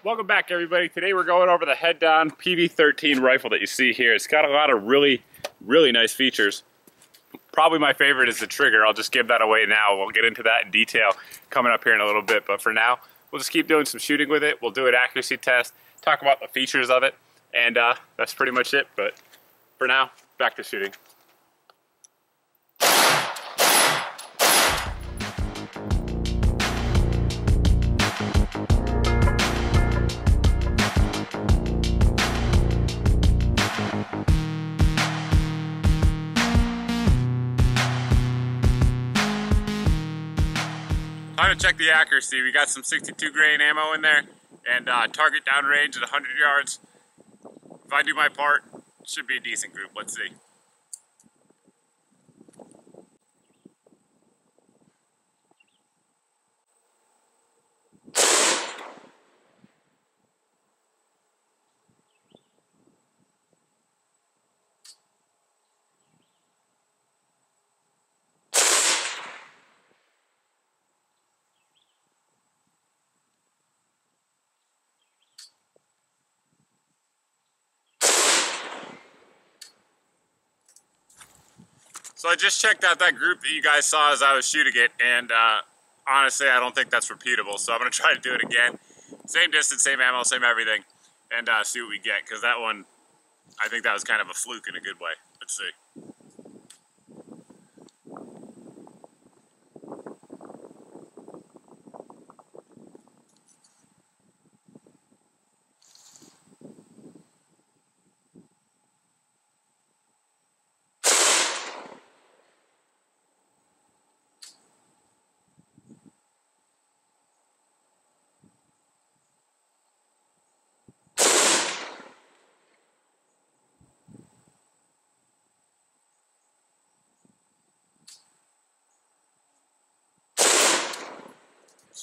Welcome back, everybody. Today we're going over the head-down PV-13 rifle that you see here. It's got a lot of really nice features. Probably my favorite is the trigger. I'll just give that away now. We'll get into that in detail coming up here in a little bit, but for now, we'll just keep doing some shooting with it. We'll do an accuracy test, talk about the features of it, and that's pretty much it. But for now, back to shooting. Time to check the accuracy. We got some 62 grain ammo in there and target downrange at 100 yards. If I do my part, it should be a decent group. Let's see. So I just checked out that group that you guys saw as I was shooting it, and honestly, I don't think that's repeatable. So I'm gonna try to do it again. Same distance, same ammo, same everything, and see what we get. Because that one, I think that was kind of a fluke in a good way. Let's see.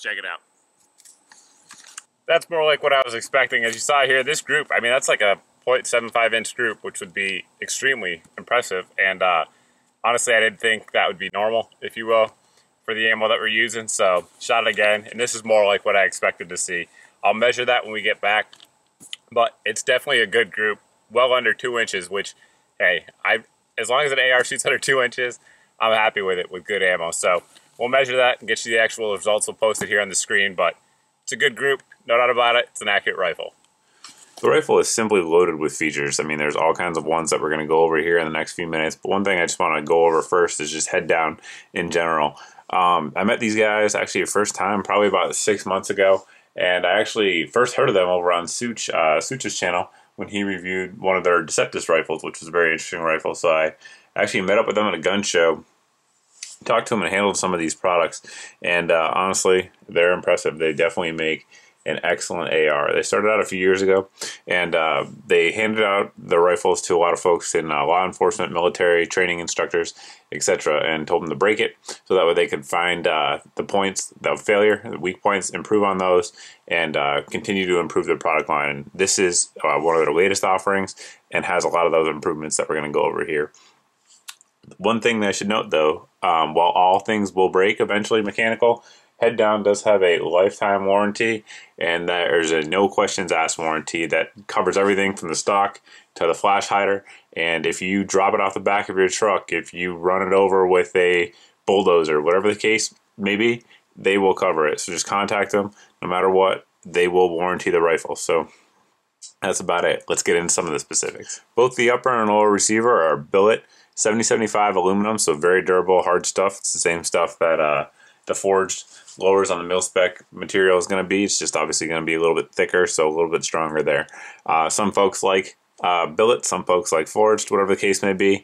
Check it out. That's more like what I was expecting. As you saw here, this group, I mean, that's like a 0.75 inch group, which would be extremely impressive. And honestly, I didn't think that would be normal, if you will, for the ammo that we're using. So shot it again, and this is more like what I expected to see. I'll measure that when we get back, but it's definitely a good group, well under 2 inches, which, hey, as long as an AR shoots under 2 inches, I'm happy with it with good ammo. So we'll measure that and get you the actual results. We'll post it here on the screen, but it's a good group, no doubt about it. It's an accurate rifle. The rifle is simply loaded with features. I mean, there's all kinds of ones that we're going to go over here in the next few minutes, but one thing I just want to go over first is just head down in general. I met these guys actually the first time probably about 6 months ago, and I actually first heard of them over on Such's channel when he reviewed one of their Deceptus rifles, which was a very interesting rifle. So I actually met up with them at a gun show, talked to them and handled some of these products, and honestly, they're impressive. They definitely make an excellent AR. They started out a few years ago, and they handed out the rifles to a lot of folks in law enforcement, military, training instructors, etc., and told them to break it so that way they could find the points of failure, the weak points, improve on those, and continue to improve their product line. And this is one of their latest offerings and has a lot of those improvements that we're going to go over here. One thing that I should note, though, while all things will break eventually mechanical, Head Down does have a lifetime warranty, and there's a no questions asked warranty that covers everything from the stock to the flash hider. And if you drop it off the back of your truck, if you run it over with a bulldozer, whatever the case may be, they will cover it. So just contact them. No matter what, they will warranty the rifle. So that's about it. Let's get into some of the specifics. Both the upper and lower receiver are billet 7075 aluminum, so very durable, hard stuff. It's the same stuff that the forged lowers on the mil-spec material is going to be. It's just obviously going to be a little bit thicker, so a little bit stronger there. Some folks like billet, some folks like forged, whatever the case may be.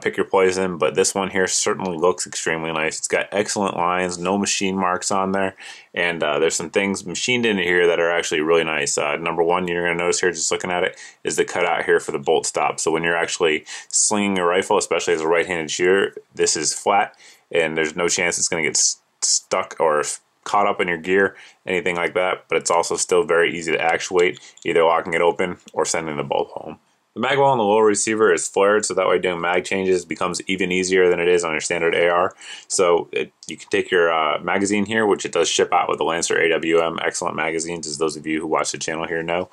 Pick your poison, but this one here certainly looks extremely nice. It's got excellent lines, no machine marks on there, and there's some things machined in here that are actually really nice. Number one, you're going to notice here just looking at it is the cutout here for the bolt stop. So when you're actually slinging a rifle, especially as a right-handed shooter, this is flat, and there's no chance it's going to get stuck or caught up in your gear, anything like that, but it's also still very easy to actuate, either locking it open or sending the bolt home. The mag well on the lower receiver is flared, so that way doing mag changes becomes even easier than it is on your standard AR. So you can take your magazine here, which it does ship out with the Lancer AWM. Excellent magazines, as those of you who watch the channel here know.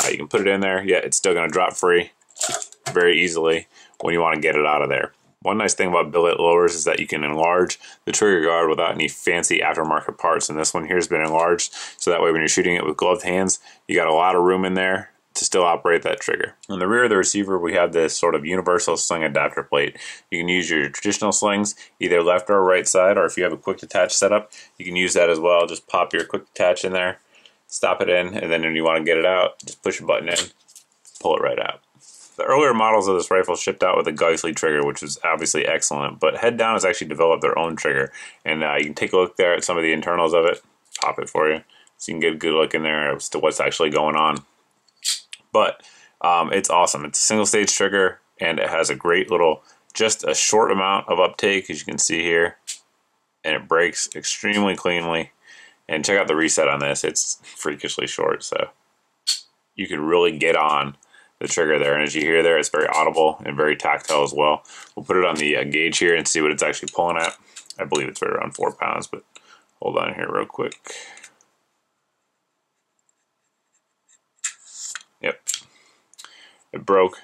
You can put it in there. Yeah, it's still going to drop free very easily when you want to get it out of there. One nice thing about billet lowers is that you can enlarge the trigger guard without any fancy aftermarket parts, and this one here has been enlarged, so that way when you're shooting it with gloved hands, you got a lot of room in there to still operate that trigger. On the rear of the receiver, we have this sort of universal sling adapter plate. You can use your traditional slings, either left or right side, or if you have a quick detach setup, you can use that as well. Just pop your quick detach in there, stop it in, and then when you want to get it out, just push a button in, pull it right out. The earlier models of this rifle shipped out with a Geisley trigger, which is obviously excellent, but Head Down has actually developed their own trigger, and you can take a look there at some of the internals of it, pop it for you, so you can get a good look in there as to what's actually going on. But it's awesome. It's a single stage trigger, and it has a great little, just a short amount of uptake, as you can see here, and it breaks extremely cleanly. And check out the reset on this. It's freakishly short, so you can really get on the trigger there. And as you hear there, it's very audible and very tactile as well. We'll put it on the gauge here and see what it's actually pulling at. I believe it's right around 4 pounds, but hold on here real quick. Yep, it broke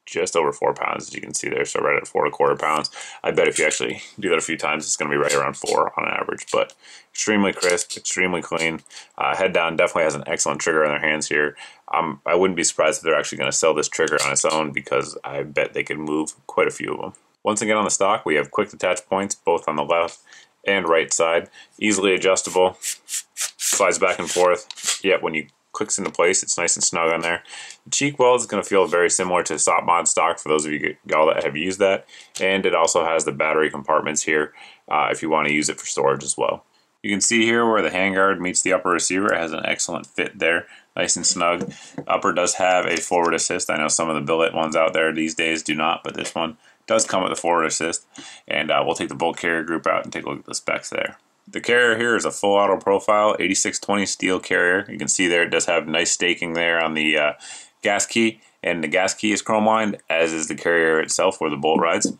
just over 4 pounds, as you can see there, so right at 4¼ pounds. I bet if you actually do that a few times, it's going to be right around 4 on average, but extremely crisp, extremely clean. Head Down definitely has an excellent trigger in their hands here. I wouldn't be surprised if they're actually going to sell this trigger on its own, because I bet they could move quite a few of them. Once again on the stock, we have quick detach points both on the left and right side, easily adjustable, slides back and forth, yet when you clicks into place, it's nice and snug on there. The cheek weld is going to feel very similar to SOP mod stock for those of you all that have used that, and it also has the battery compartments here if you want to use it for storage as well. You can see here where the handguard meets the upper receiver. It has an excellent fit there, nice and snug. Upper does have a forward assist. I know some of the billet ones out there these days do not, but this one does come with a forward assist, and we'll take the bolt carrier group out and take a look at the specs there. The carrier here is a full auto profile 8620 steel carrier. You can see there it does have nice staking there on the gas key, and the gas key is chrome lined, as is the carrier itself where the bolt rides.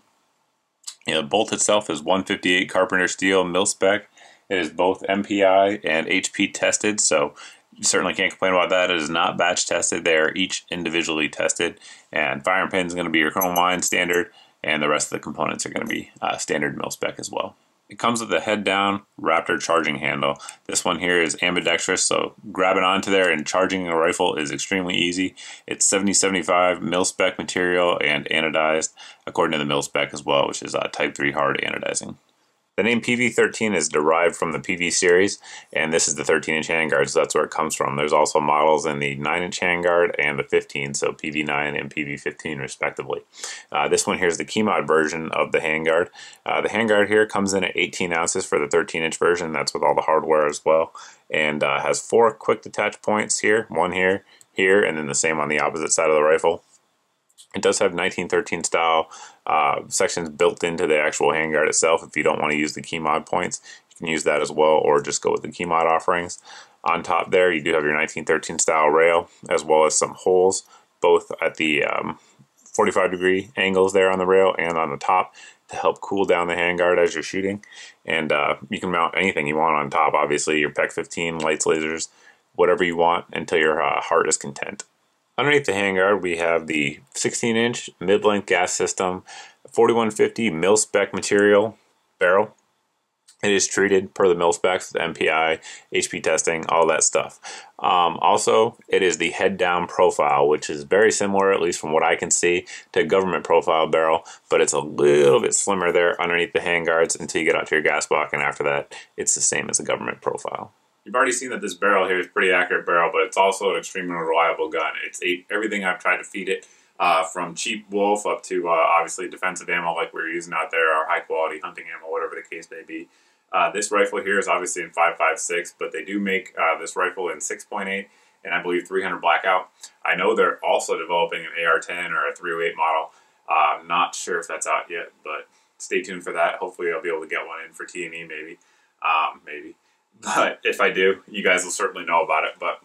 The bolt itself is 158 Carpenter steel mil spec. It is both MPI and HP tested, so you certainly can't complain about that. It is not batch tested. They are each individually tested, and firing pin is going to be your chrome line standard, and the rest of the components are going to be standard mil spec as well. It comes with a Head Down Raptor charging handle. This one here is ambidextrous, so grabbing onto there and charging a rifle is extremely easy. It's 7075 mil spec material and anodized according to the mil spec as well, which is type 3 hard anodizing. The name PV-13 is derived from the PV series, and this is the 13-inch handguard, so that's where it comes from. There's also models in the 9-inch handguard and the 15, so PV-9 and PV-15 respectively. This one here is the key mod version of the handguard. The handguard here comes in at 18 ounces for the 13-inch version. That's with all the hardware as well, and has 4 quick detach points here, one here, here, and then the same on the opposite side of the rifle. It does have 1913 style sections built into the actual handguard itself. If you don't want to use the key mod points, you can use that as well, or just go with the key mod offerings. On top there, you do have your 1913 style rail, as well as some holes, both at the 45-degree angles there on the rail and on the top, to help cool down the handguard as you're shooting. And you can mount anything you want on top, obviously, your PEC-15, lights, lasers, whatever you want, until your heart is content. Underneath the handguard, we have the 16-inch mid-length gas system, 4150 mil-spec material barrel. It is treated per the mil specs with MPI, HP testing, all that stuff. Also, it is the head-down profile, which is very similar, at least from what I can see, to a government profile barrel, but it's a little bit slimmer there underneath the handguards until you get out to your gas block, and after that, it's the same as a government profile. You've already seen that this barrel here is a pretty accurate barrel, but it's also an extremely reliable gun. It's everything I've tried to feed it, from cheap wolf up to obviously defensive ammo like we're using out there, or high quality hunting ammo, whatever the case may be. This rifle here is obviously in 5.56, but they do make this rifle in 6.8 and I believe 300 blackout. I know they're also developing an AR-10 or a 308 model. I'm not sure if that's out yet, but stay tuned for that. Hopefully I'll be able to get one in for T&E maybe. Maybe. But if I do, you guys will certainly know about it. But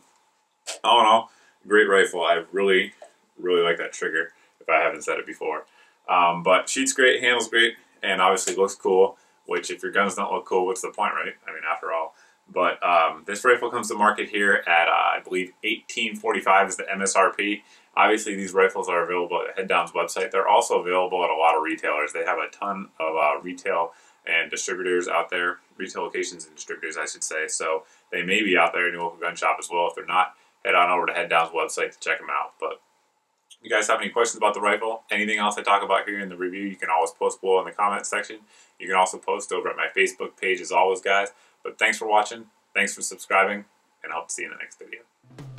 all in all, great rifle. I really Really like that trigger, if I haven't said it before. But shoots great, handles great, and obviously looks cool, which if your guns don't look cool, what's the point, right? I mean, after all. But this rifle comes to market here at, I believe, $18.45 is the MSRP. Obviously, these rifles are available at Head Down's website. They're also available at a lot of retailers. They have a ton of retail and distributors out there, retail locations and distributors, I should say. So they may be out there in your local gun shop as well. If they're not, head on over to Head Down's website to check them out. But if you guys have any questions about the rifle, anything else I talk about here in the review, you can always post below in the comments section. You can also post over at my Facebook page as always, guys. But thanks for watching, thanks for subscribing, and I hope to see you in the next video.